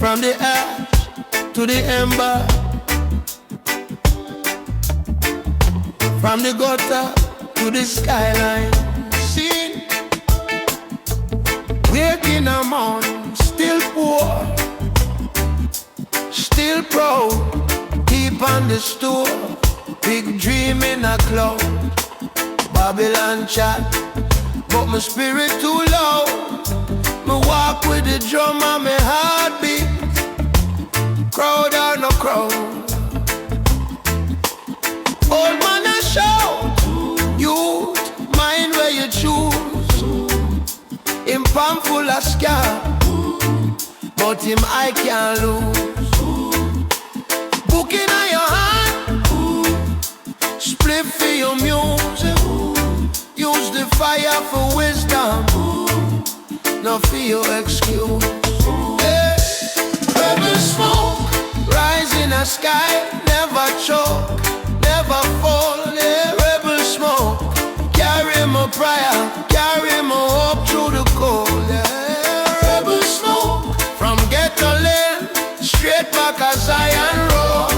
From the ash to the ember, from the gutter to the skyline. Seen, wake in the morning, still poor, still proud, deep on the store, big dream in a cloud. Babylon chat, but my spirit too low. Me walk with the drum and my heartbeat, crowd or no crowd. Old man a shout, youth, mind where you choose. Him palm full of scar, but him I can't lose. Book in your hand, split for your music. Use the fire for wisdom, not for your excuse. Hey, rebel smoke, rise in the sky, never choke, never fall. Yeah, rebel smoke, carry my prayer, carry my hope through the cold. Yeah, rebel smoke, from ghetto lane, straight back a Zion road.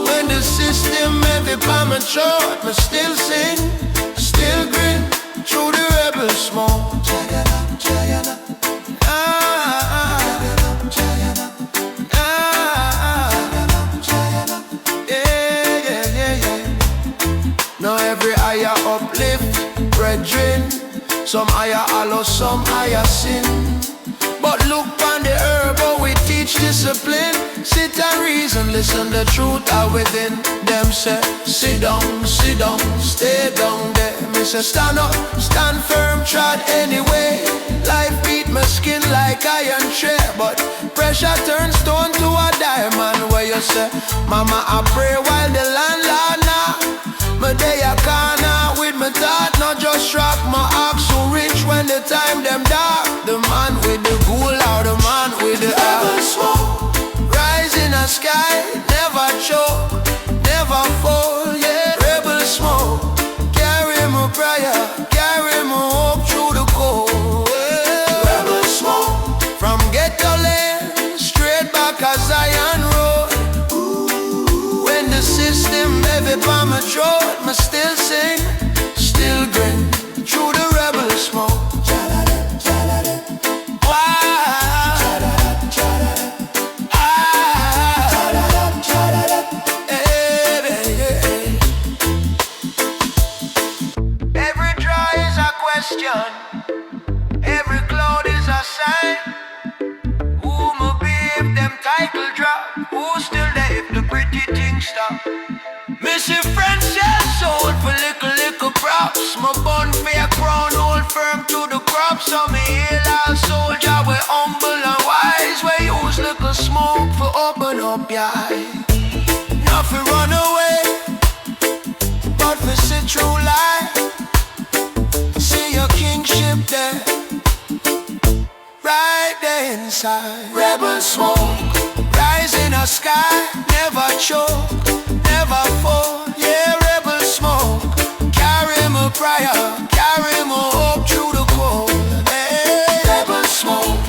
When the system heavy by my throat, me still sing, still grin through the rebel smoke. Now every higher uplift, brethren. Some higher hollow, some higher sin. But look on the herb, how we teach discipline. Sit and reason, listen the truth are within. Them say, sit down, stay down there. Me say, stand up, stand firm, trod anyway. Life beat my skin like iron tray, but pressure turns stone to a diamond. Where you say, mama I pray while the landlord now. Me day a corner with my thought, not just rock my ox so rich when the time them dark. The man with the gold or the man with the rebel smoke, rise in the sky, never choke, never fall. Yeah, rebel smoke, carry my prayer, carry my hope through the cold. Yeah, rebel smoke, from ghetto lane, straight back a Zion road. When the system heavy by my throat, me still sing, still grin through the rebel smoke. Every draw is a question, every cloud is a sign. Who me be if them title drop? Who still there if the pretty things stop? Missy friends sell soul for little props. My bun fair crown hold firm to the crop. So me hail our soldier, we humble and wise. We use little smoke for open up your eyes. Not for run away, but for sit through life. See your kingship there, right there inside. Rebel smoke, rise in the sky, never choke, never fall. Yeah, rebel smoke, carry my prayer, carry my hope through the cold. Hey, rebel smoke.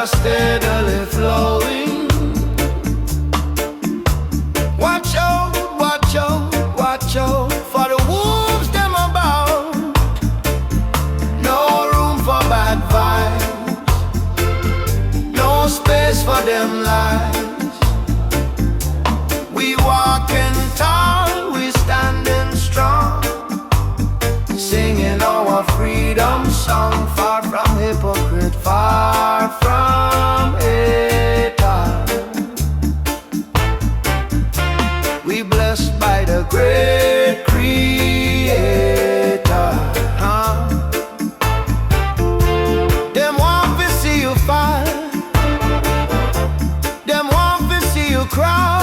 Steadily flowing. Watch out, watch out, watch out for the wolves them about. No room for bad vibes. for them lies. We walking tall, we standing strong, singing our freedom song. Far from hypocrite, far from hater. We blessed by the great Creator. Them want to see you fall, them want to see you cry,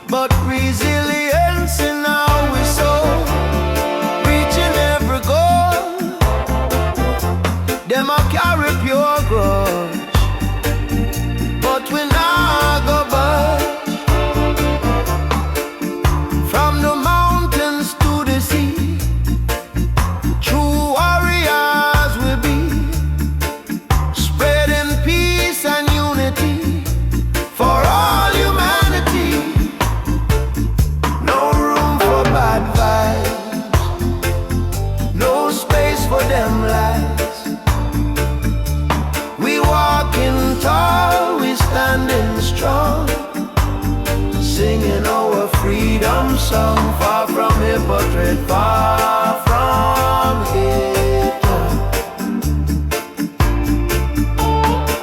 but resilience in our soul, reaching every goal. Them a carry pure grudge, but we not go back. From the mountains to the sea, true warriors will be, spreading peace and unity for all humanity. No room for bad vibes, no space for them lies. We walking tall, we standing strong, singing our freedom song. Far from hypocrite, far from hater.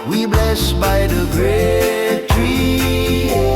We blessed by the great Creator.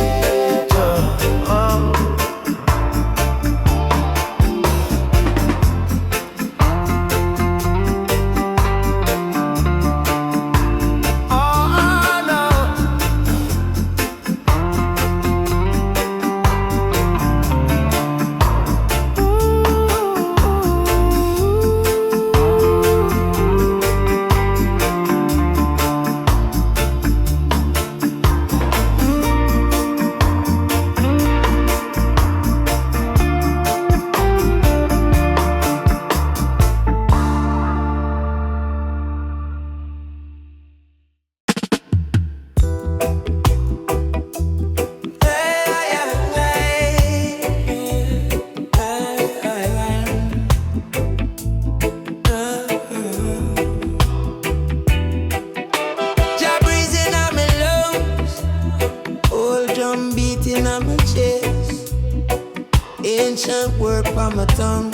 Ancient word from my tongue,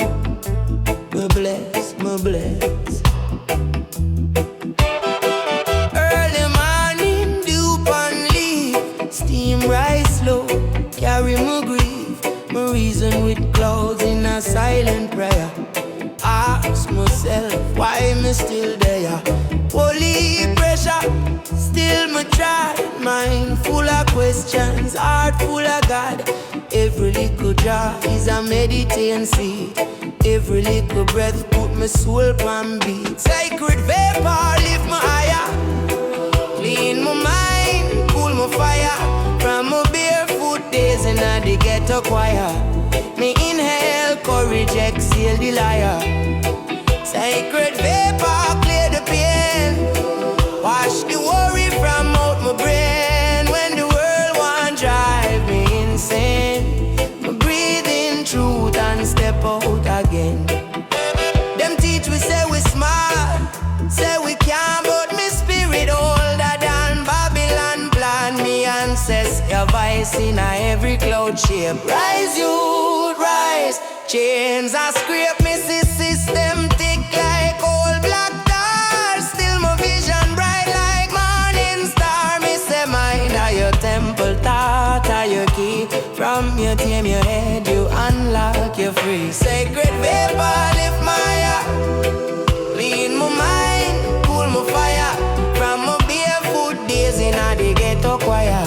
me bless, me bless. Early morning, dew upon leaf, steam rise slow, carry my grief, my reason with clouds in a silent prayer. Ask myself, why me still there? Holy pressure, still me try. Mind full of questions, heart full of God. Every little jar is a meditating seed. Every little breath put my soul on beat. Sacred vapor lift my higher, clean my mind, cool my fire. From my barefoot days in the ghetto choir, me inhale courage, exhale the liar. Sacred vapor clear the pain, wash the worry from out my brain. When the world won't drive me insane, me breathe in truth and step out again. Them teach we say we smart, say we can, but me spirit older than Babylon plan. Me ancestor voice in every cloud shape. Rise youth, rise, chains are scrape. Me see system thick like old black tar. Still my vision bright like morning star. Me say mine are your temple, thought are your key. From your tame your head, you unlock your free. Sacred vapor lift my heart, clean my mind, cool my fire. From my barefoot days in the ghetto choir,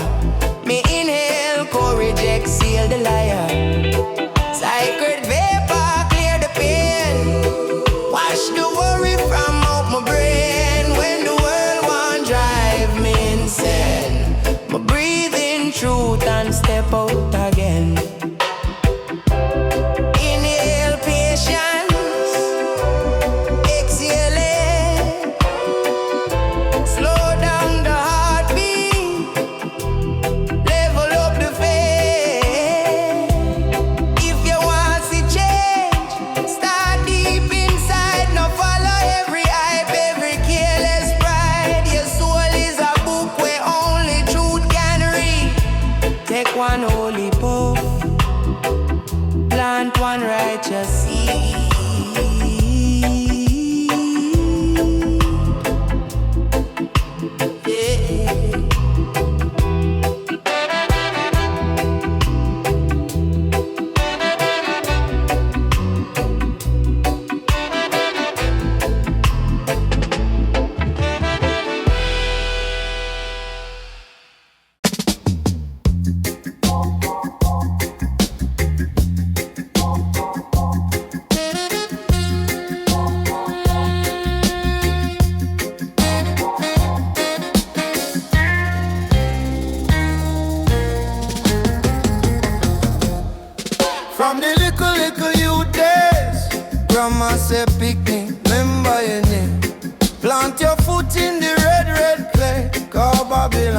me inhale courage, exhale the liar. Sacred vapor clear the pain, wash the worry from out my brain. When the world won't drive me insane, me breathe in truth and step out again. Inhale patience,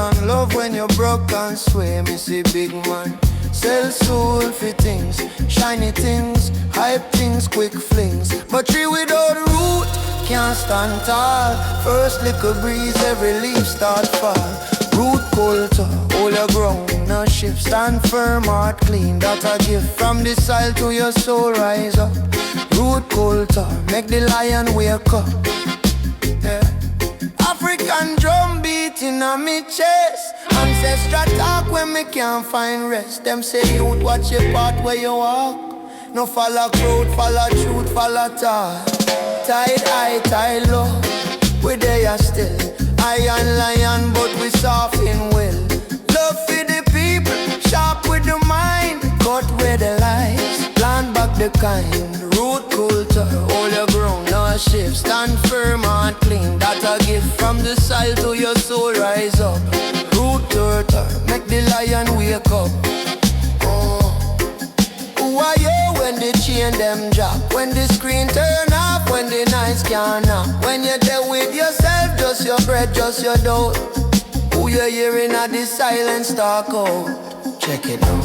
and love when you're broke and sway. Me see big man sell soul for things, shiny things, hype things, quick flings. But tree without root can't stand tall. First little breeze, every leaf start fall. Root culture, hold your ground, no shift, stand firm, heart clean. That's a gift from the soil to your soul, rise up. Root culture, make the lion wake up. Yeah. African drum beating on me chest. Ancestral talk when me can't find rest. Them say youth watch your path where you walk. No follow crowd, follow truth, follow talk. Tide high, tide low, we there still. Iron lion, but we soft in will. Love for the people, sharp with the mind. Cut with the lies, plant back the kind. Root culture, hold your ground, no shift. Stand firm and clean, that's a gift from the soil to your soul, rise up. Root turtle, make the lion wake up. Who are you when the chain them drop? When the screen turn off, when the nights can't knock. When you're there with yourself, just your breath, just your doubt. Who you hearing at the silence talk out? Check it out.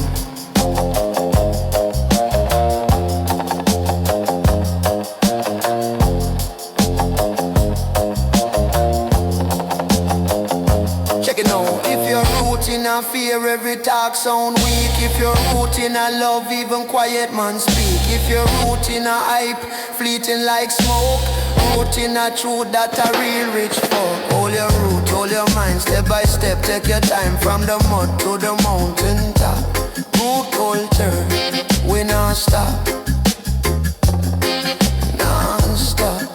In a fear, every talk sound weak. If you're root in a love, even quiet man speak. If you're root in a hype, fleeting like smoke. Root in a truth, that a real rich folk. Hold your root, hold your mind, step by step. Take your time from the mud to the mountain top. Root culture, we not stop. Non-stop.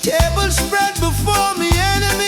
Table spread before me, enemy.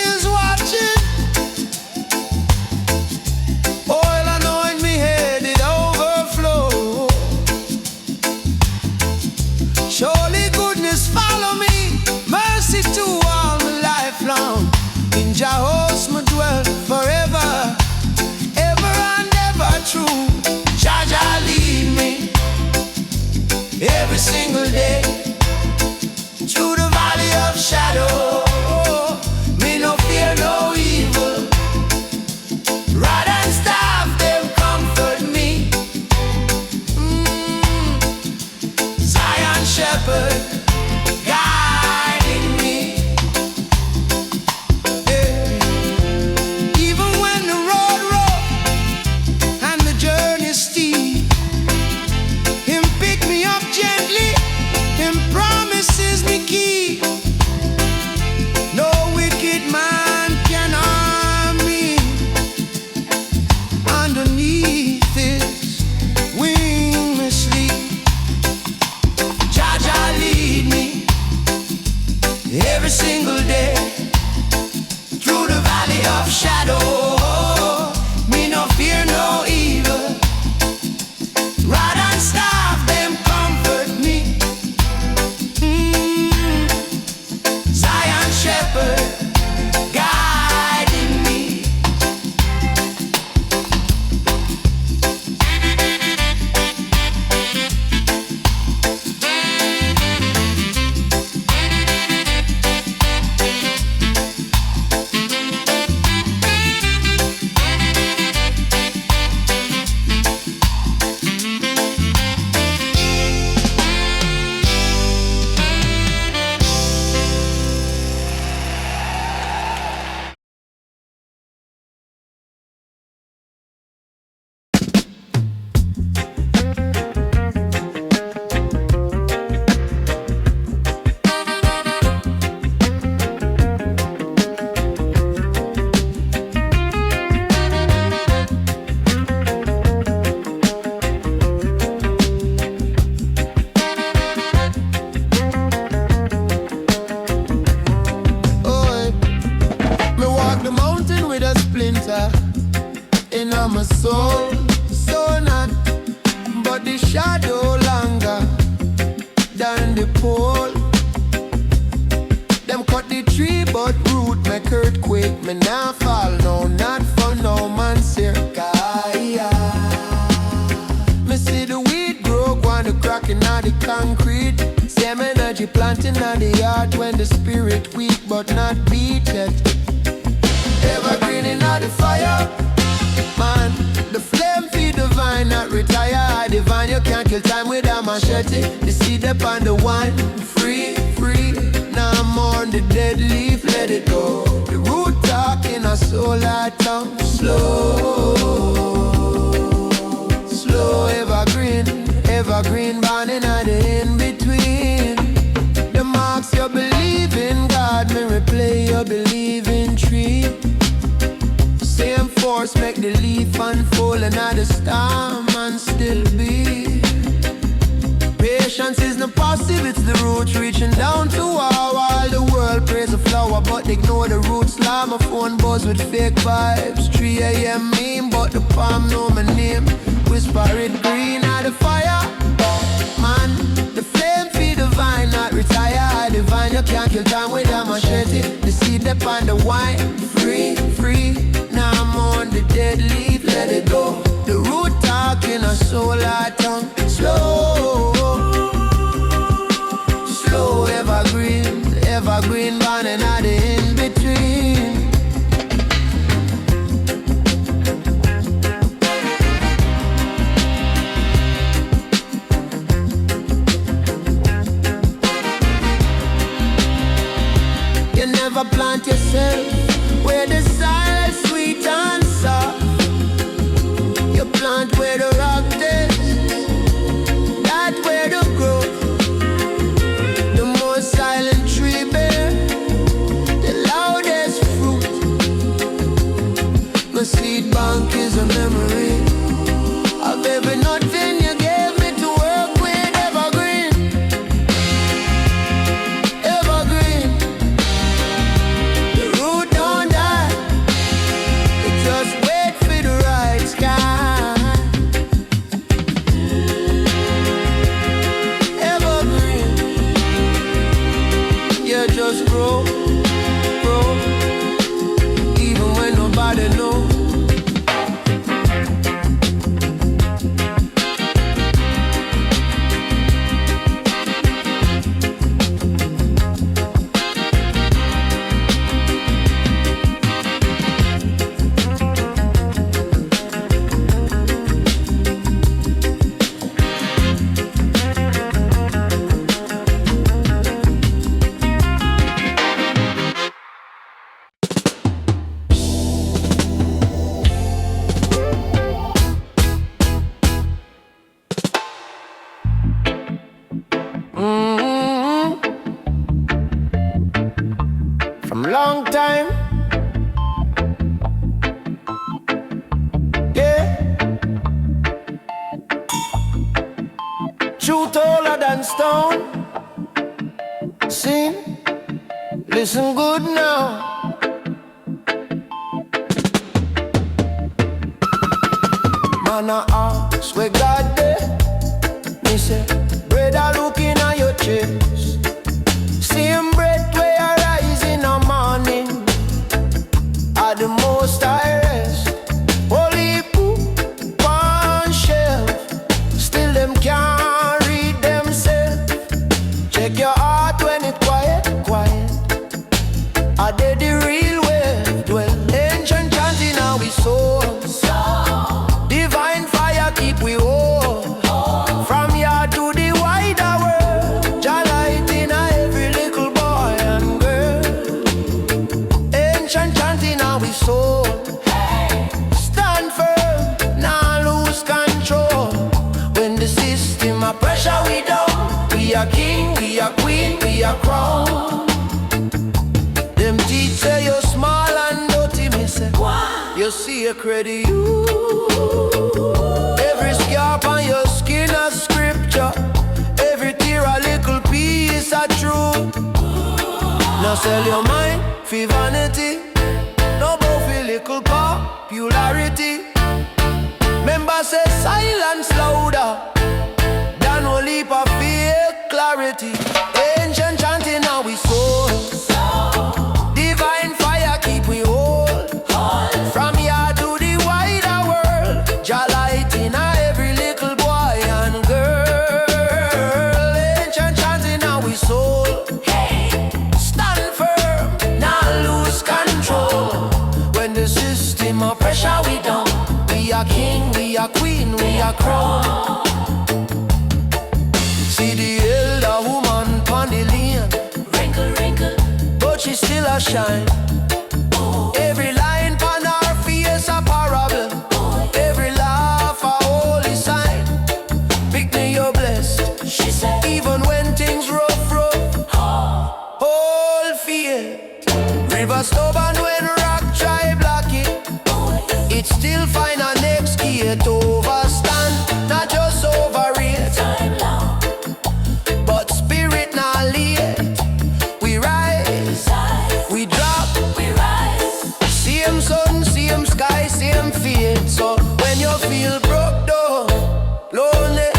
of my soul. So not, but the shadow longer than the pole. Them cut the tree, but root make earthquake. Me nah fall, no, not for no man circa. Me see the weed grow, go on the crack in the concrete. Same energy planting in the yard when the spirit weak, but not beat yet. Evergreen in the fire, man. The flame feed the vine, not retire. Divine, you can't kill time with a machete. The seed upon the wine, free, free. Now I'm on the dead leaf, let it go. The root talking a soul I tongue. Slow, slow, evergreen, evergreen, burning at the in-between. The marks you believe in, God, me replay your believe in tree. Same force make the leaf unfold, another storm and still be. Patience is not passive, it's the roots reaching down to our while the world praise a flower, but ignore the roots. Slam my phone buzz with fake vibes. 3 a.m. meme, but the palm know my name. Whisper it green at the fire, man. The flame feed the vine, not retire. Divine, you can't kill time with a machete. The seed upon the wine, free, free. Now I'm on the dead leaf, let it go. The root talking a soul I tongue. Slow, slow, evergreen, evergreen, burning at the in-between. You never plant yourself where the soil is sweet and soft. You plant where the rock is, that's where the growth. The more silent tree bear, the loudest fruit. My seed bank is a memory of every nothing you gave me to work with. Evergreen, evergreen. The root don't die, it just wait for the right sky. Evergreen, you just grow, grow, even when nobody knows. From long time, yeah. Truth older than stone. Sing, listen good now. Man, I ask where God there. Me say, brother, looking at your chest. Same breath where you rise in the morning. At the most I rest. Holy poop on shelf. Still them can't read themselves. Check your heart when it's quiet, quiet. Are they the real way? Dwell ancient chant in our soul. Divine fire keep we whole. From yard to the wider world. Jah light in every little boy and girl. Ancient chant in our soul. Stand firm, now lose control. When the system a pressure we down. We are king, we are queen, we are crown. Them teach say you're small and dirty, me say you see a credit you. Every scar on your skin a scripture. Every tear a little piece of truth. Now sell your mind for vanity. No bow for little popularity. Remember, say silence louder than a leap of fake clarity. Ancient chanting now we soul. Divine fire keep we whole. From here to the wider world, Jah light in every little boy and girl. Ancient chanting now we soul. Stand firm, now lose control. When the system of pressure we down, we are king, we are queen, we are crown. See the elder woman pon the lane, wrinkle, wrinkle, but she still a shine. Every line pon her face a parable, every laugh a holy sign. Pick me you're blessed, she said, even when things rough, hold fear. River stubborn when rock try block it, it still find a next gear to overstand, not just overrate. Time long, but spirit not late. We rise, we drop, we rise. Same sun, same sky, same fate. So when you feel broke down, lonely,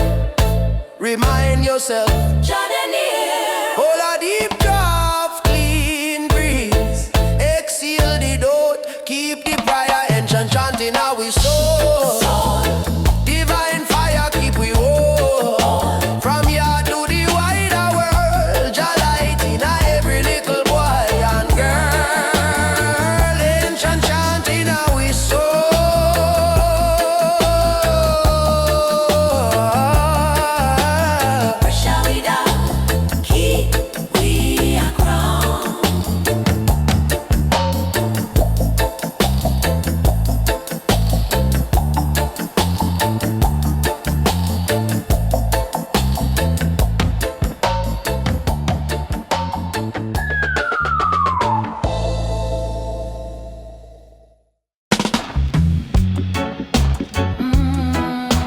remind yourself, Jordan here. Hold a deep drop, clean breeze. Exhale the doubt, keep the prayer engine chanting how we soul. Divine fire keep we whole. From here to the wider world, Jah light in every little boy and girl. Ancient chanting how we soul. Pressure we down, keep we a crown.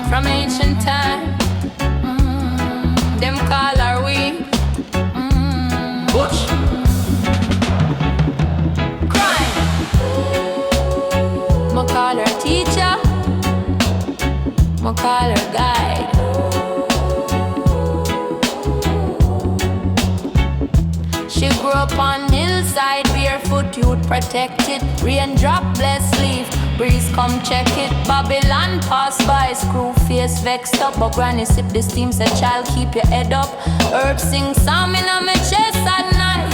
From ancient time, them call her we. Butch. Crime. Ma call her teacher, ma call her guide. She grew up on hillside, barefoot, youth protected. Raindrop bless leaf, breeze come check it. Babylon pass by, screw face vexed up. But granny sip the steam, said child keep your head up. Herb sing psalm in my chest at night.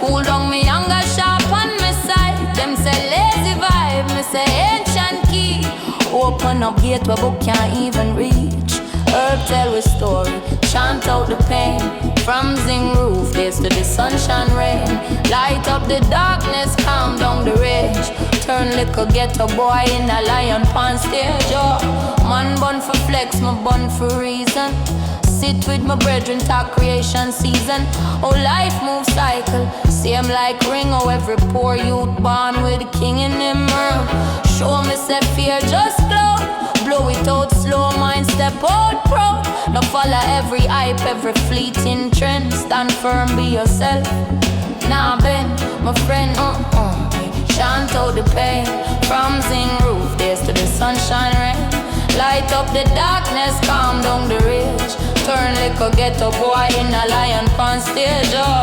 Cool down me younger sharp on my side. Them say lazy vibe, me say ancient key. Open up gate where book can't even reach. Herb tell we story, chant out the pain. From zing roof days to the sunshine rain. Light up the darkness, calm down the rage. Turn little ghetto boy in a lion pan stage. Oh, man bun for flex, my bun for reason. Sit with my brethren, talk creation season. Oh, life moves cycle, same like ring. Oh, every poor youth born with a king in him room. Show me say fear just glow. Blow it out slow, mind step out proud. No follow every hype, every fleeting trend. Stand firm, be yourself. Nah bend, my friend, chant out the pain. From zing roof days to the sunshine rain. Light up the darkness, calm down the rage. Turn like a ghetto boy in a lion pan stage. Oh.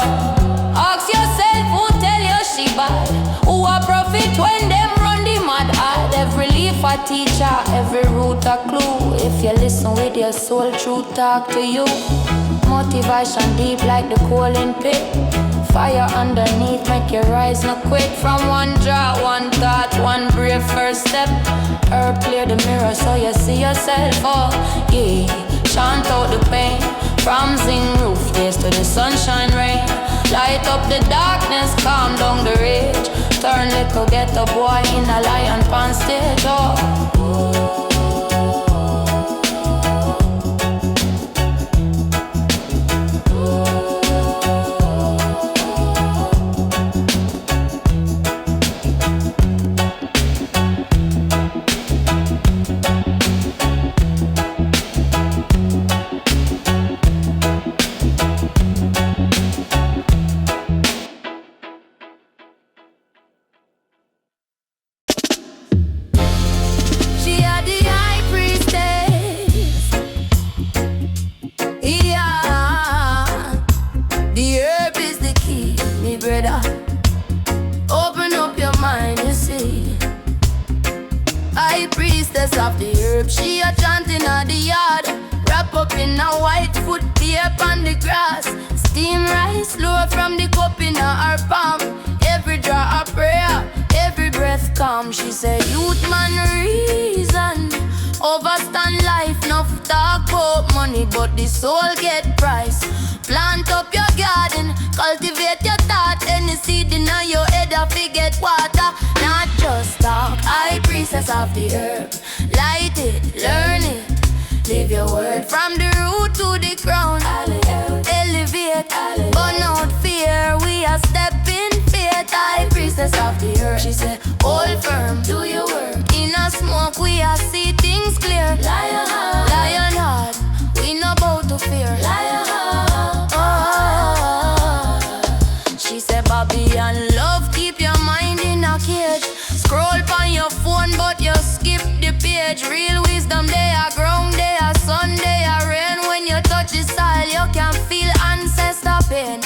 Ask yourself who tell you she bad. Who a profit when them run the mad ad. Every leaf a teacher, every root a clue. If you listen with your soul, truth talk to you. Motivation deep like the coal in pit. Fire underneath, make you rise, no quit. From one draw, one thought, one brave first step. Herb clear the mirror so you see yourself. Oh, yeah, chant out the pain. From zing roof days to the sunshine rain. Light up the darkness, calm down the rage. Turn little ghetto boy in a lion pan stage. Oh. She had the priestess of the herb. She a chanting at the yard, wrap up in a white foot tape on the grass. Steam rise slow from the cup in her palm. Every draw a prayer, every breath calm. She say, youth man reason overstand life, enough talk about money, but the soul get price. Plant up your garden, cultivate your thought. Any seed in your head, I forget water. Not just talk, I priestess of the herb. Light it, learn it, live your word. From the root to the crown, elevate, burn out fear. We are stepping faith, I priestess of the herb. She said, hold firm, do your work. In a smoke, we are see things clear. Lion heart, we no bow to fear. Lion heart, oh. She said, Bobby and love, keep your mind in a cage. Scroll on your phone, but you skip the page. Real wisdom, they are ground, they are sun, they are rain. When you touch the soil, you can feel ancestor pain.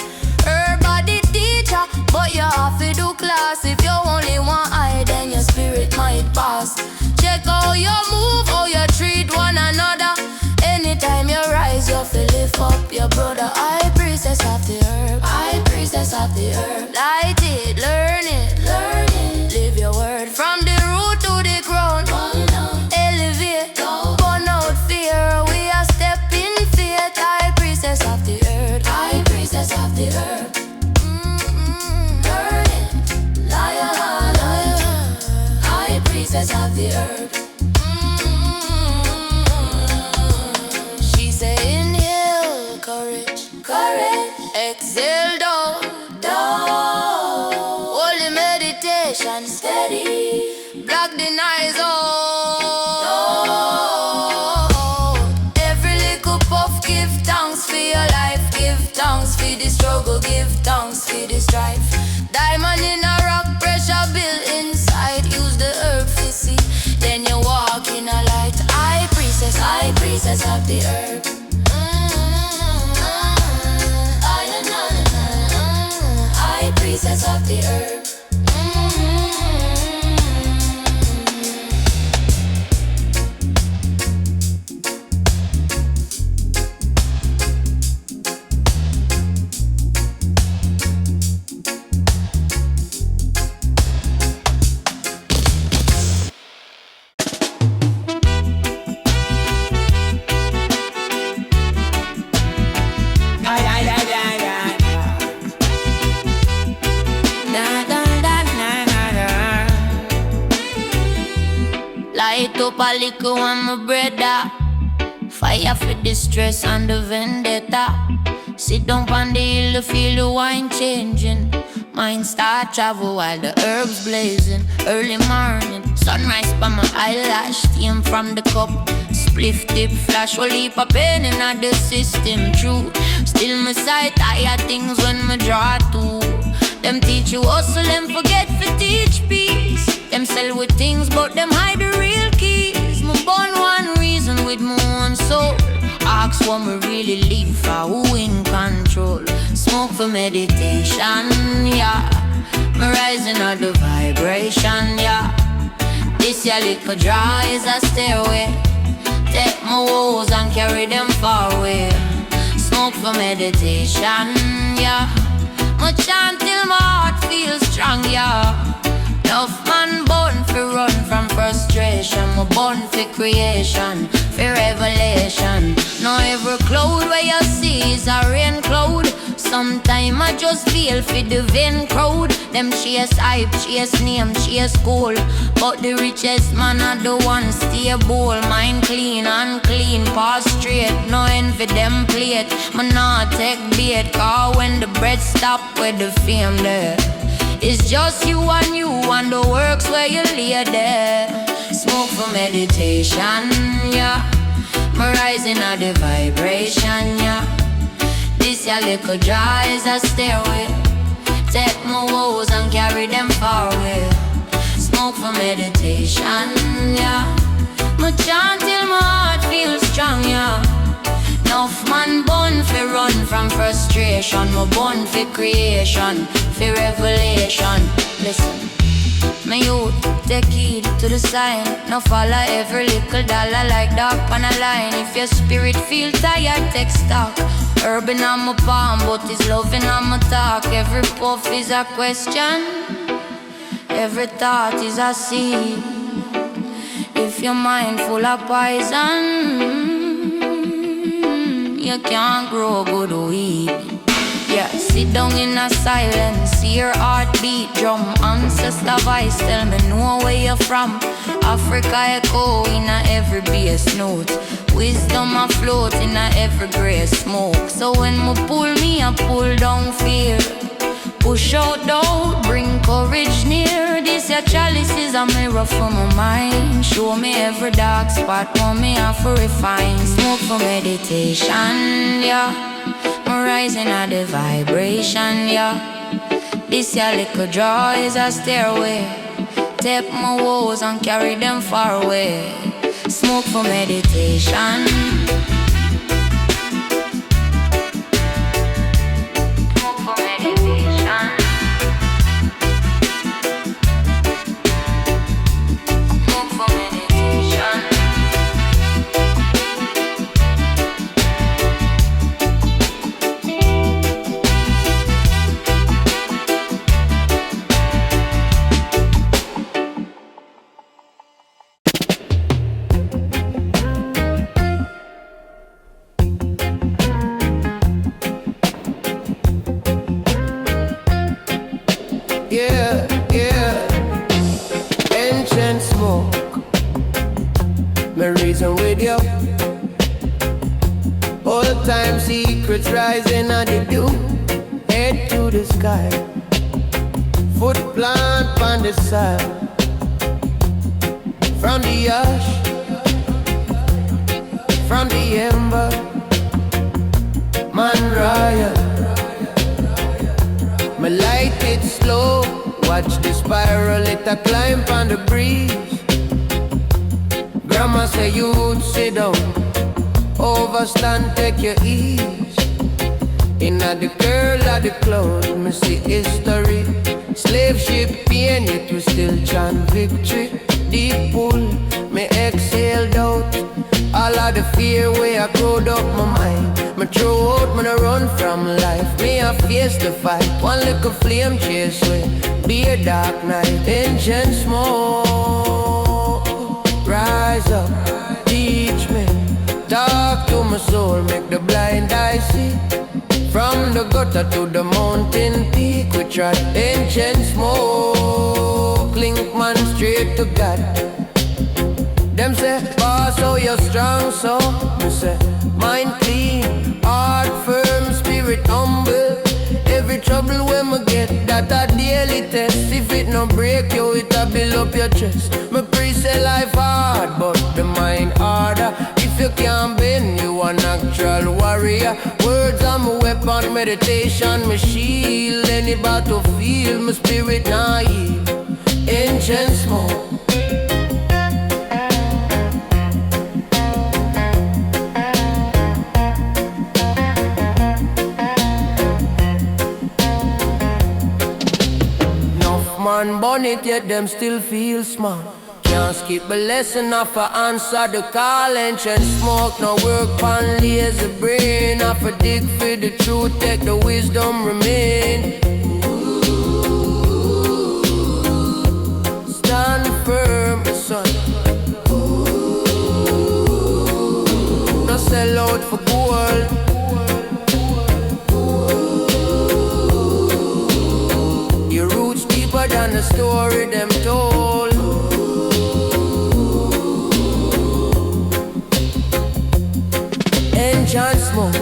Her body teacher, but you have to do class. If you only want eye, then your spirit might pass. Check how you move, how you treat one another. Anytime you rise, you feel lift up your brother. I priestess of the herb, I priestess of the herb. Light it, learn it, live your word. From the root to the crown, elevate, burn out fear. We are stepping faith. I priestess of the herb, I priestess of the herb. Learn it, lion, I priestess of the herb. She say inhale, courage, exhale, down, holy meditation, steady, block the noise out. Every little puff, give thanks for your life, give thanks for the struggle, give thanks for the strife. Diamond in a rock, pressure build inside. Use the herb to see, then you walk in a light. I priestess of the herb. I priestess of the herb. Light up a liquor on my brother. Fire for the stress and the vendetta. Sit down on the hill, feel the wine changing. Mind start travel while the herbs blazing. Early morning, sunrise by my eyelash. Steam from the cup, spliff tip flash. Will heap of pain in the system, true. Still my sight higher things when me draw to. Them teach you hustle, them forget to teach peace. Them sell with things, but them hide the real keys. Me born one reason with my own soul. Ask what me really live for, who in control. Smoke for meditation, yeah. Me rising on the vibration, yeah. This your little draw is a stairway. Take my woes and carry them far away. Smoke for meditation, yeah. Me chant till my heart feels strong, yeah. Enough man born for run from frustration. Me born for creation, for revelation. Now every cloud where you see is a rain cloud. Sometime I just feel for the vain crowd. Them chase hype, chase name, chase goal. But the richest man are the one stay bold. Mind clean, unclean, pass straight. No envy them plate. Me not take bait, cause when the bread stop with the fame there. It's just you and the works where you lay there. Smoke for meditation, yeah. Me rising on the vibration, yeah. This your little draw is a stairway. Take my woes and carry them far away. Smoke for meditation, yeah. Me chant till my heart feels strong, yeah. Enough man born for run from frustration. Me born for creation, for revelation. Listen. My youth, take heed to the sign. No follow every little dollar like dog on a line. If your spirit feel tired, take stock. Urban on my palm, but it's loving on my talk. Every puff is a question, every thought is a seed. If your mind full of poison, you can't grow good weed. Yeah, sit down in a silence, see your heartbeat drum. Ancestor voice tell me know where you're from. Africa echo in a every bass note. Wisdom afloat in a every grey smoke. So when me I pull down fear. Push out doubt, bring courage near. This your chalice is a mirror for my mind. Show me every dark spot, want me have to refine. Smoke for meditation, yeah. I'm rising at the vibration, yeah. This your little draw is a stairway. Take my woes and carry them far away. Smoke for meditation. Smoke for meditation. Smoke for meditation. With you, old time secrets rising on the dew. Head to the sky, foot plant on the side. From the ash, from the ember, man riot. Me light it slow, watch the spiral, it a climb on the breeze. Grandma say you'd sit down, overstand, take your ease. Inna the curl of the cloud, me see history. Slave ship pain, yet we still chant victory. Deep pull, me exhaled out all of the fear where I crowd up my mind. Me throw out, me no run from life. Me I face the fight, one little flame chase way. Be a dark night, ancient smoke. Rise up, teach me, talk to my soul, make the blind eye see. From the gutter to the mountain peak, we trot ancient smoke. Link man straight to God. Them say, boss, oh you're strong, so me say, mind clean, heart firm, spirit humble. Every trouble when me get, that a daily test. If it no break you, it a build up your chest. Me say life hard, but the mind harder. If you can't bend, you a natural warrior. Words are my weapon, meditation my shield. Any battlefield, my spirit naive. Ancient smoke. Enough man born it, yet them still feel smart. Can't skip a lesson off a answer the call. Ancient smoke, no work pan lazy brain. Off a dig for the truth, take the wisdom remain. Stand firm, son. No sell out for gold. Your roots deeper than the story them told. Chant smoke.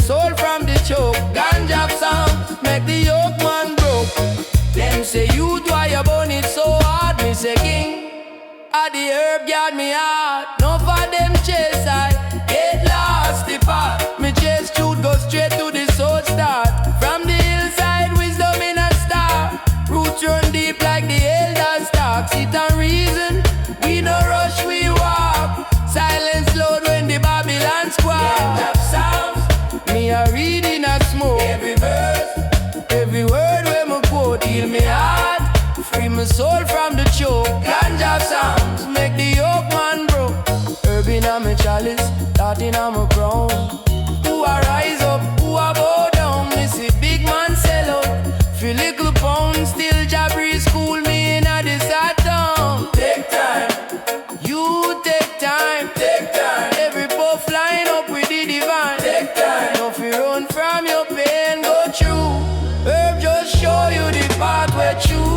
soul from the choke. Ganja Psalms make the yoke man broke. Them say you why you burn it so hard. Me say king, at the herb yard me heart. No for them chase I get lost the path. Me chase truth go straight to the soul start. From the hillside wisdom in a star. Roots run deep like the elders talk. Sit and reason, we no rush we walk. Silence loud when the Babylon squawk. Ghetto Psalms, me a read in a smoke. Every verse, every word when me quote. Heal me heart, free my soul from the choke. Ganja Psalms make the yoke man broke. Herb in a me chalice, that in a me crown. Who a rise up, who a bow down. Me see big man sell out. Feel little pound, still jabbery school me in a this hot town. Take time, you take time. Take time, every puff line up with the divine. Take time, don't feel run from your pain, go through. Herb just show you the path where true.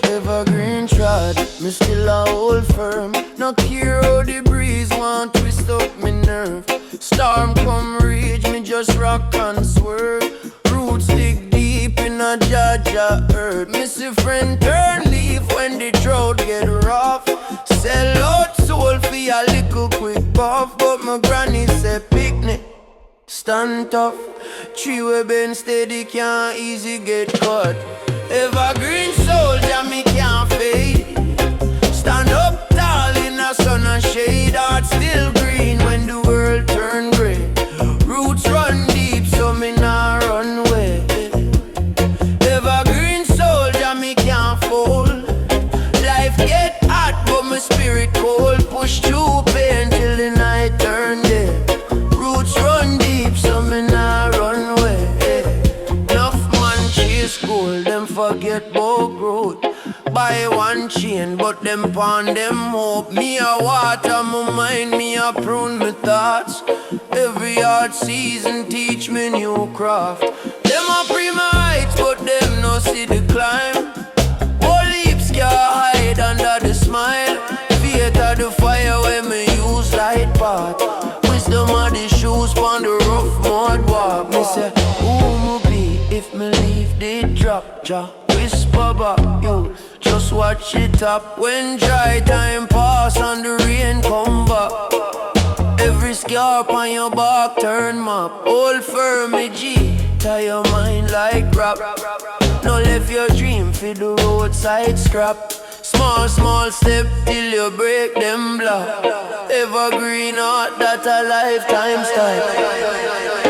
Evergreen trod, me still a hold firm. No care how the breeze want twist up me nerve. Storm come rage, me just rock and swerve. Roots dig deep in a Jaja earth. Miss a friend turn leaf when the drought get rough. Sell out soul for a little quick puff. But my granny said picnic, stand tough. Tree we been steady can't easy get cut. Evergreen soldier, me can't fade. Stand up tall in the sun and shade. Heart still green when the world turn gray. Roots run deep, so me nah run away. Evergreen soldier, me can't fold. Life get hot, but my spirit cold. Push through pain till the night turn day. Roots run deep, so me nah run away. Enough man chase gold, them forget about growth. Buy one chain, but them pawn them hope. Me a water my mind, me a prune my thoughts. Every hard season teach me new craft. Them a pre my heights, but them no see the climb. All lips can't hide under the smile. Faith of the fire when me use light path. Wisdom of the shoes pon the rough mud walk. Me say, who me be if me leave the drop? Ja whisper back, you just watch it up. When dry time pass and the rain come back. Every scar on your back turn map. Hold firm, me G, tie your mind like rap. No left your dream for the roadside scrap. Small, small step till you break them block. Evergreen heart, that a lifetime style.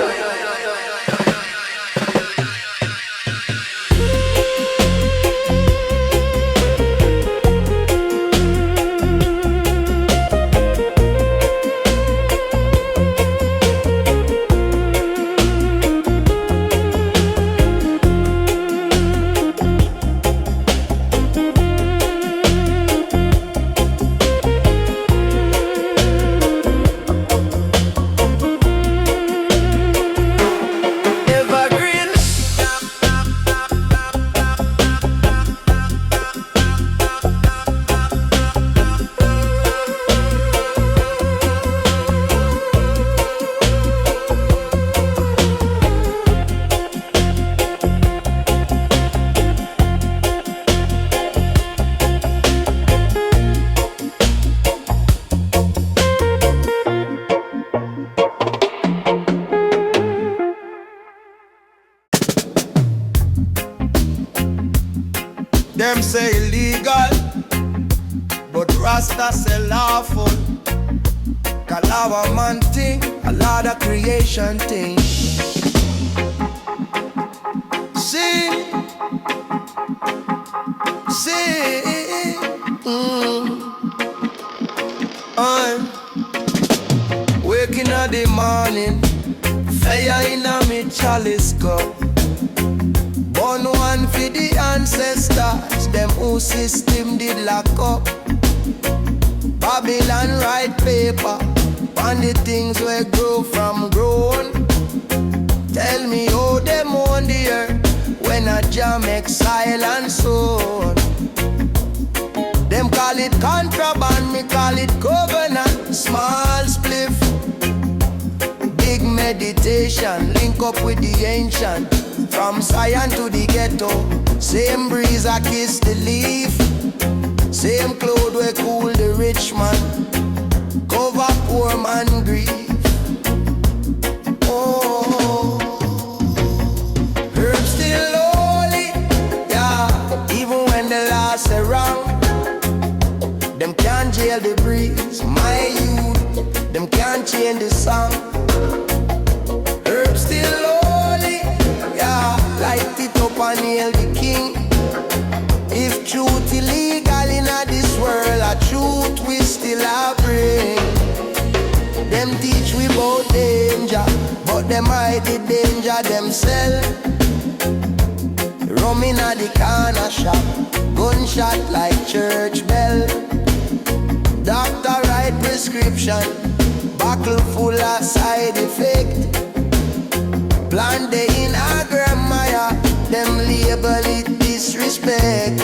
Them say illegal, but Rasta say lawful. Kalawa man thing, a lot of creation thing. See, See, I'm waking up the morning, fire in a me chalice cup. Born one for the ancestors, them who system did lock up. Babylon write paper on the things we grow from grown. Tell me how them on the earth when a jam exile and so on. Them call it contraband, me call it covenant. Small spliff, big meditation, link up with the ancient. From Zion to the ghetto, same breeze I kiss the leaf. Same cloud we cool the rich man, cover poor man grief. Oh, herbs still holy, yeah. Even when the last around, them can't jail the breeze. My youth, them can't change the song. Herbs still holy, yeah. Light it up and hail the king. If truth illegal in this world, a truth we still a bring. Them teach we about danger, but them hide the danger themselves. Rum in the corner shop, gunshot like church bell. Doctor write prescription, bottle full of side effect. Plant the in a grandmire, them label it disrespect.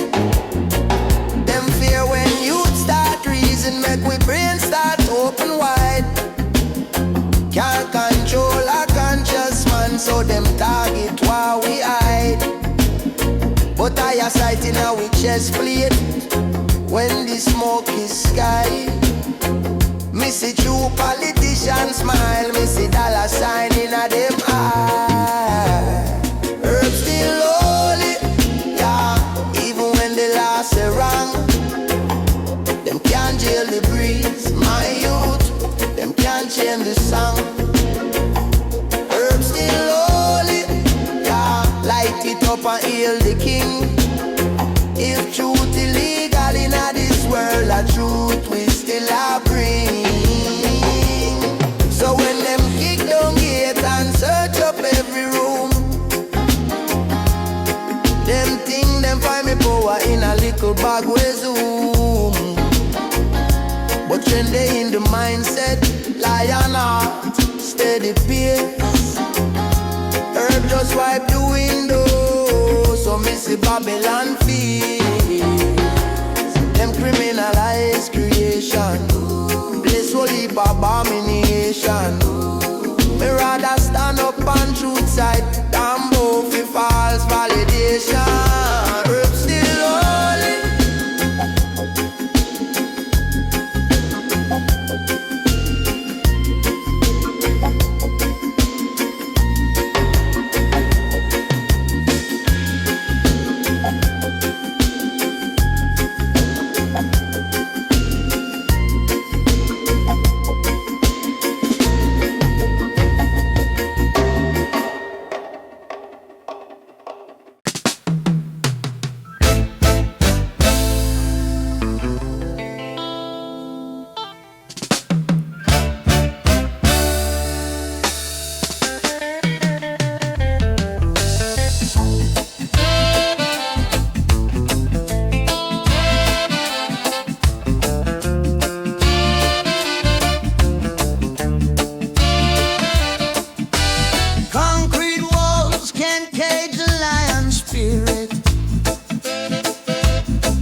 Them fear when youth start reason, make we brain start open wide. Can't control a conscious man, so them target while we hide. But I sight in our chest plate when the smoke is sky. Me see true politicians smile, me see dollar sign in a them eye. Herbs still holy, yeah. Even when the last wrong, them can't jail the breeze. My youth, them can't change the song. Herbs still holy, yeah. Light it up and hail the king. If truth illegal in this world, a truth we still a bring. So when them kick down gate and search up every room, them think them find me power in a little bag we zoom. But when they in the mindset, lion heart, steady pace. Herb just wipe the window, so me see Babylon fears. Them criminalize creation, place will heap abomination. Me rather stand up on truth side than both for false validation. Herb still holy.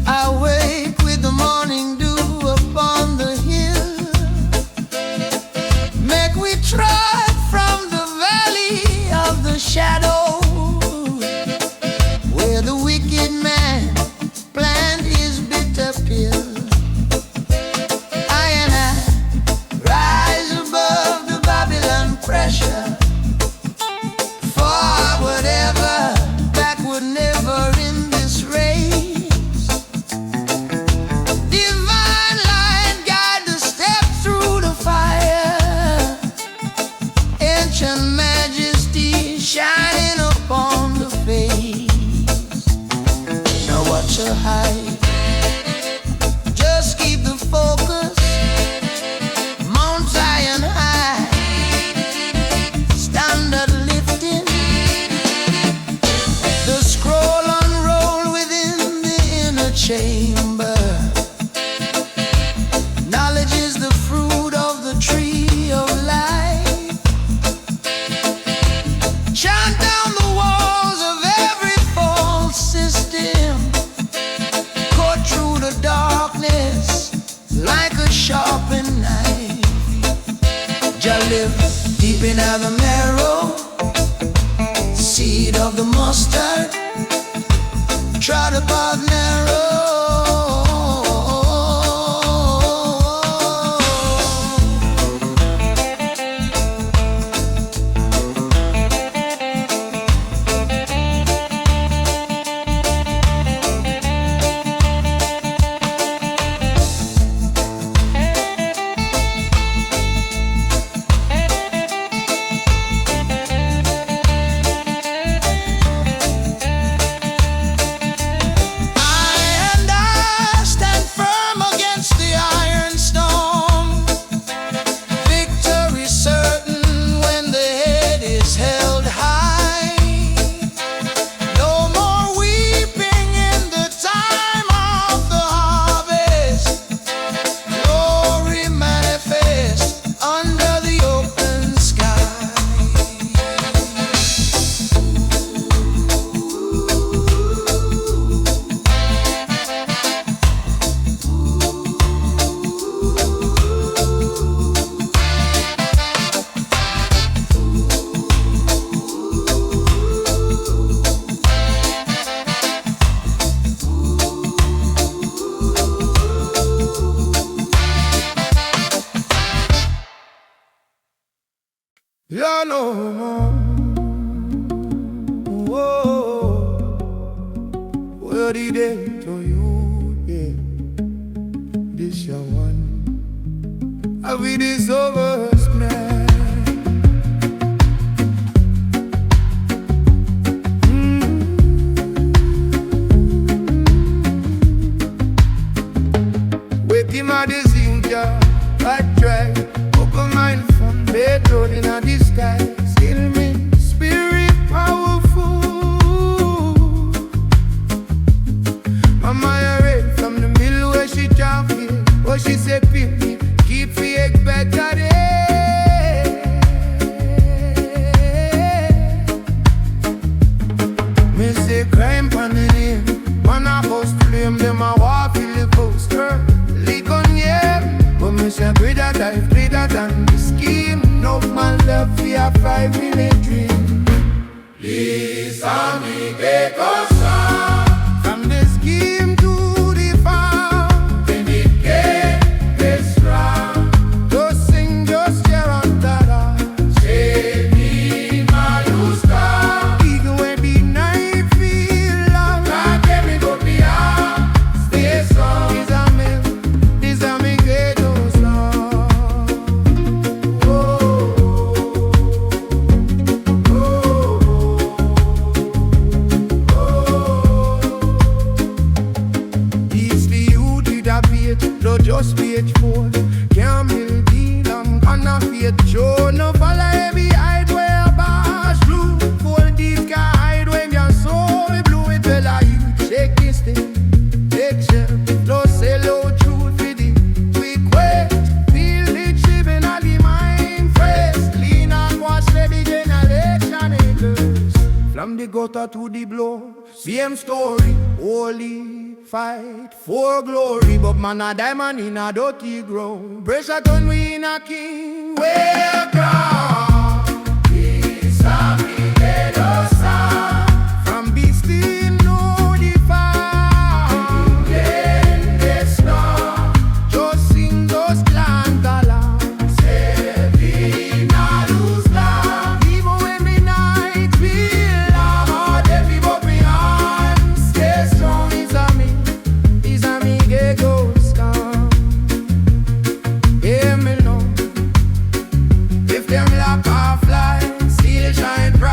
Awake with the morning like a sharpened knife. Jah live deep in the marrow, seed of the mustard, trod the path narrow. Yeah, no more. Whoa, where did they to you? Yeah, this your one. I'll be this over, man. Waking my disease, I drag. Open mind from bed, road in the sky. Still me, spirit powerful. Mama, I read from the middle where she dropped me. Oh, she said, pick me, keep the better day. Me say crime on the name. Man, I post flame, them a walk in the post. Lick on yeah. But me say greater life, greater than the scheme. No man left for a 5-minute dream. Please, me Ghetto Psalms. From the scheme to the farm, when it gets strong, just sing, just share on that. Save me, my loose car. Even when the night feel long, can't get me go beyond. Stay strong. These are me Ghetto Psalms. It's the youth with a page, not just page 4. Can't build deal, I'm gonna fate show. No follow every hide where bash blue. Fold deep can hide when your soul blue. It well a you shake this thing, take share. No say low truth with it, quick way. Feel the chipping at the mind fresh. Lean and wash ready generation acres. From the gutter to the blow, same story. Holy fight for glory, but man a diamond in a dirty ground. Pressure turn we in a king. We're crowned. This a me Ghetto Psalms. From beastie no the farm. Then they stop. Just sing, just plant alarm. Save na lose lamb. Even when me night feel long, all the people behind stay strong. Is a me Ghetto Psalms. Hear me now. If them lock off light, still shine bright.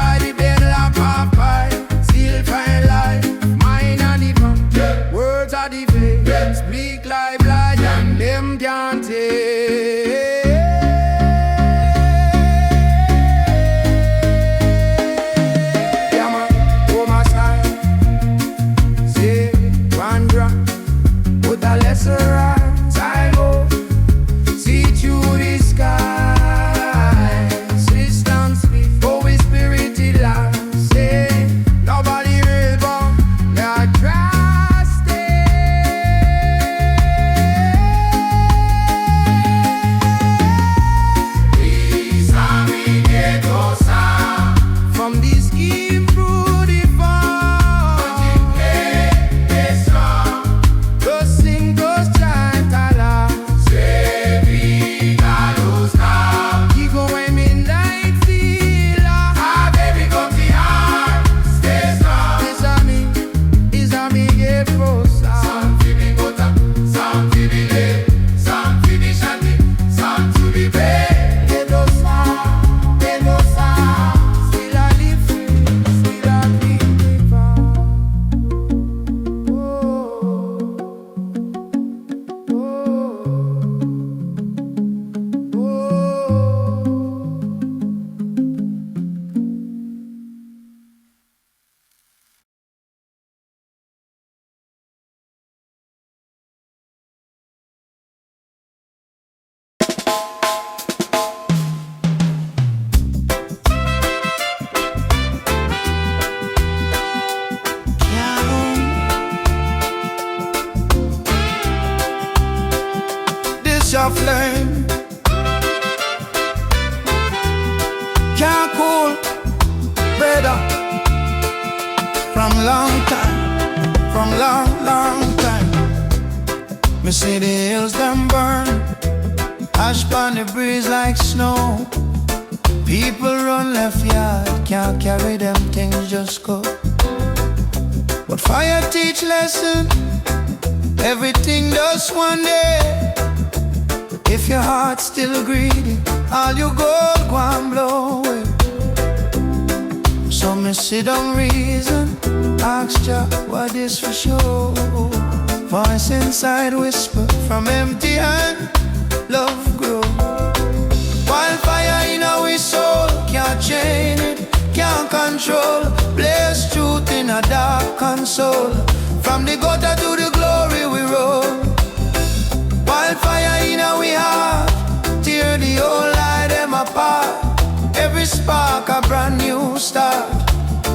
quench your flame. Can't cool, brother. From long time, from long time. Me see the hills them burn, ash on the breeze like snow. People run left yard, can't carry them things, just go. But fire teach lesson, everything does one day. If your heart's still greedy, all your gold go and blow away. So me sit down reason, ask ya what is for sure. Voice inside whisper from empty hand, love grow. Wildfire in our soul, can't chain it, can't control. Blaze truth in a dark console. From the gutter to the glory we roll. Wildfire in our heart, tear the old lie them apart. Every spark a brand new start.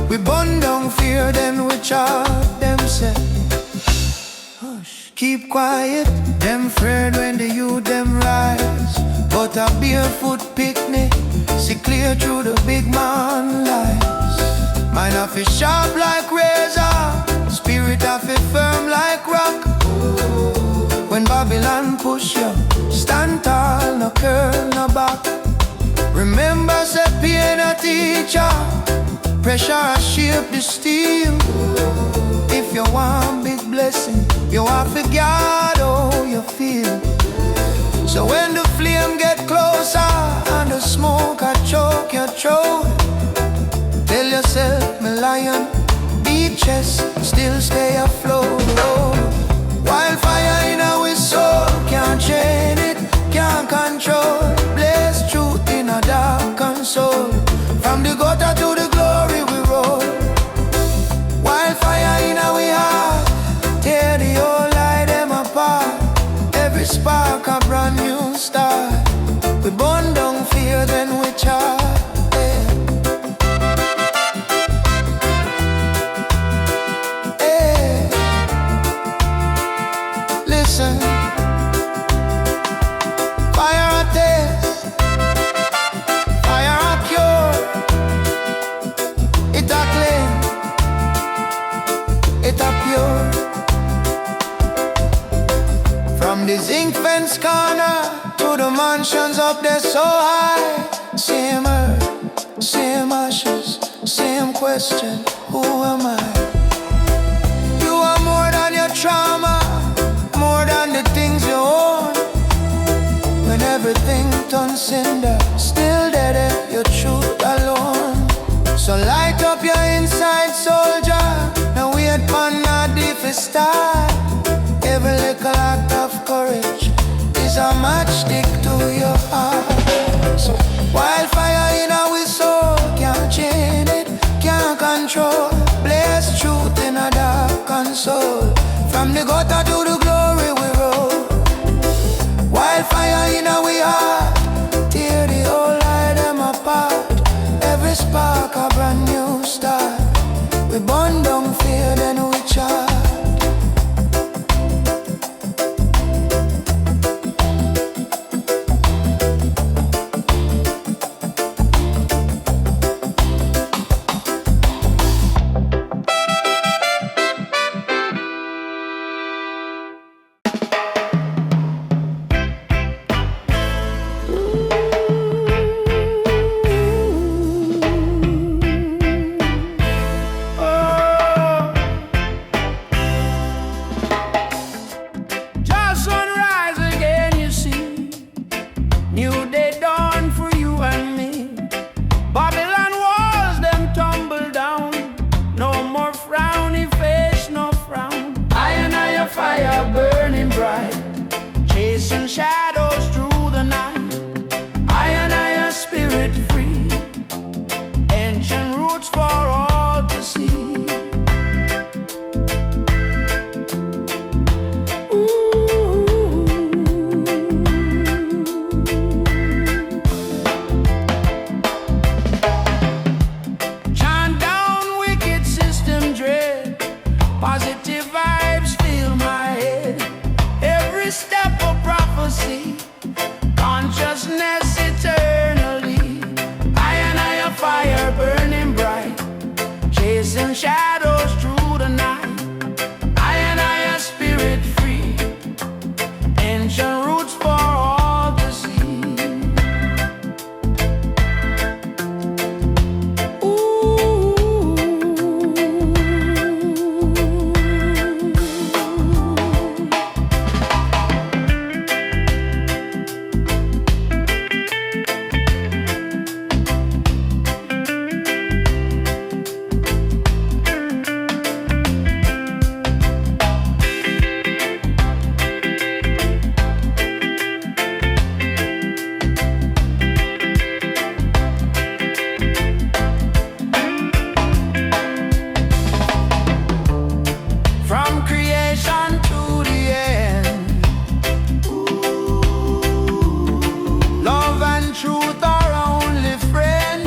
We burn down fear, then we chart them say, hush, keep quiet. Them afraid when the youth them rise. But a barefoot picnic, see clear through the big man lies. Mine of it sharp like razor, spirit of it firm like rock. When Babylon push you, stand tall, no curl, no back. Remember say pain a teacher, pressure shape the steel. If you want big blessing, you have to guard how you feel. So when the flame get closer and the smoke a choke your throat, tell yourself, my lion, beat chest, still stay afloat. Wildfire in our soul, can't chain it, can't control. Blaze truth in a dark console. From the gutter to the glory we roll. Wildfire in our heart, tear the old lie them apart. Every spark a brand new start. We burn down fear, then we chart. Listen, fire a taste, fire a cure. It a clean, it a pure. From the zinc fence corner to the mansions up there so high. Same earth, same ashes, same question, who am I? You are more than your trauma, more than the things you own. When everything turns cinder, still dead, your truth alone. So light up your inside, soldier. Now wait for not if it start. Every little act of courage is a matchstick to your heart. So wildfire in our soul, can't chain it, can't control. Blaze truth in a dark console. From the gutter to the glory we roll. Wildfire in our heart, tear the old lie them apart. Every spark a brand new start. We burn down fear, then we chart. Positive vibes fill my head. Every step of prophecy truth are only friend.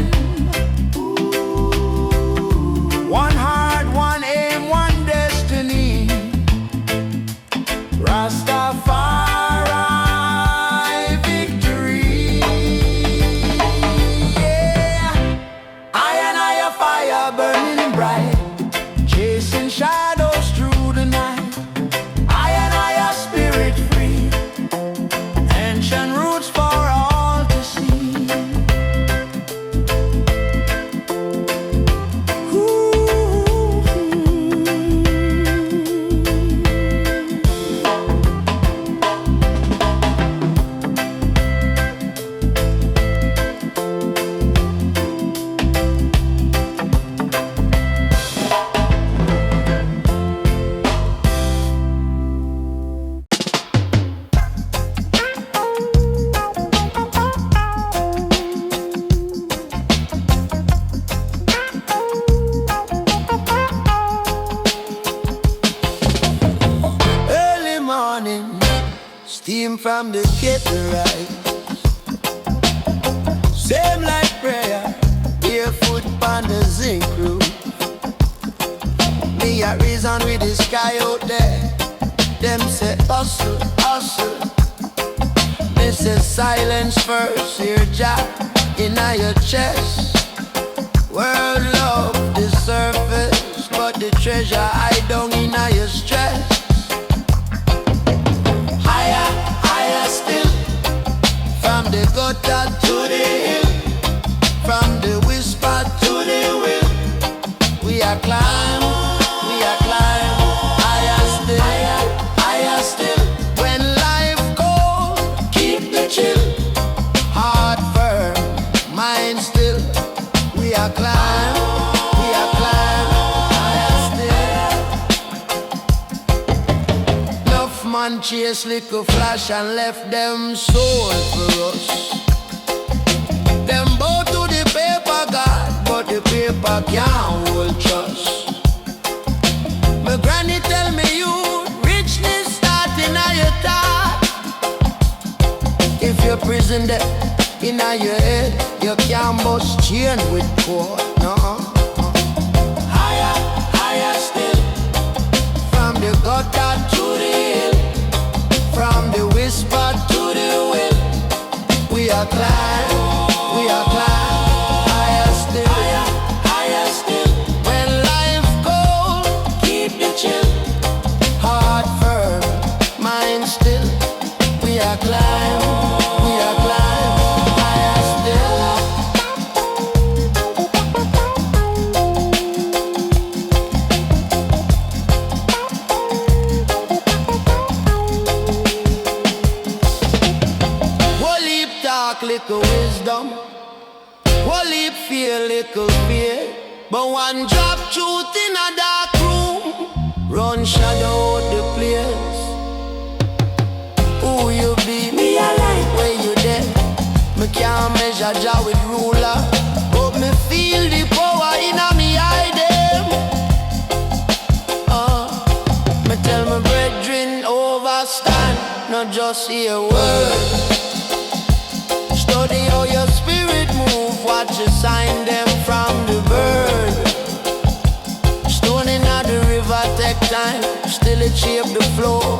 One heart, one aim, one destiny. Rastafari victory. Yeah, I and I a fire burning bright, chasing shadows through the night. I and I a spirit free, ancient roots for all to see. Steam from the kettle rise, same like prayer, barefoot on the zinc roof. Me a reason with the sky out there. Them say hustle, hustle. Me say silence first, hear Jah inna your chest. World love the surface, but the treasure hide down inna your stress. From the gutter to the hill, from the whisper to the will, we are climb, higher still. When life goes, keep the chill, heart firm, mind still. We are climb, higher still. Enough man chase little flash and left them soul for us. Them bow to the paper God, but the paper can't hold trust. My granny tell me you richness starting at your top. If you're prison there in your head, you can't bust chain with cord. No. Higher still. From the gutter to the hill, from the whisper to the will, we are climb, higher still. When life goes, keep the chill, heart firm, mind still. We are climb, higher still. Little wisdom, whole heap fear, little fear. But one drop truth in a dark room, run shadow out the place. Who you be, me alike, where you there? Me can't measure Jah with ruler, but me feel the power in a me eye them. Me tell my brethren overstand, not just hear words. Study how your spirit move, watch you sign them from the bird. Stone in the river take time, still it shape the flow.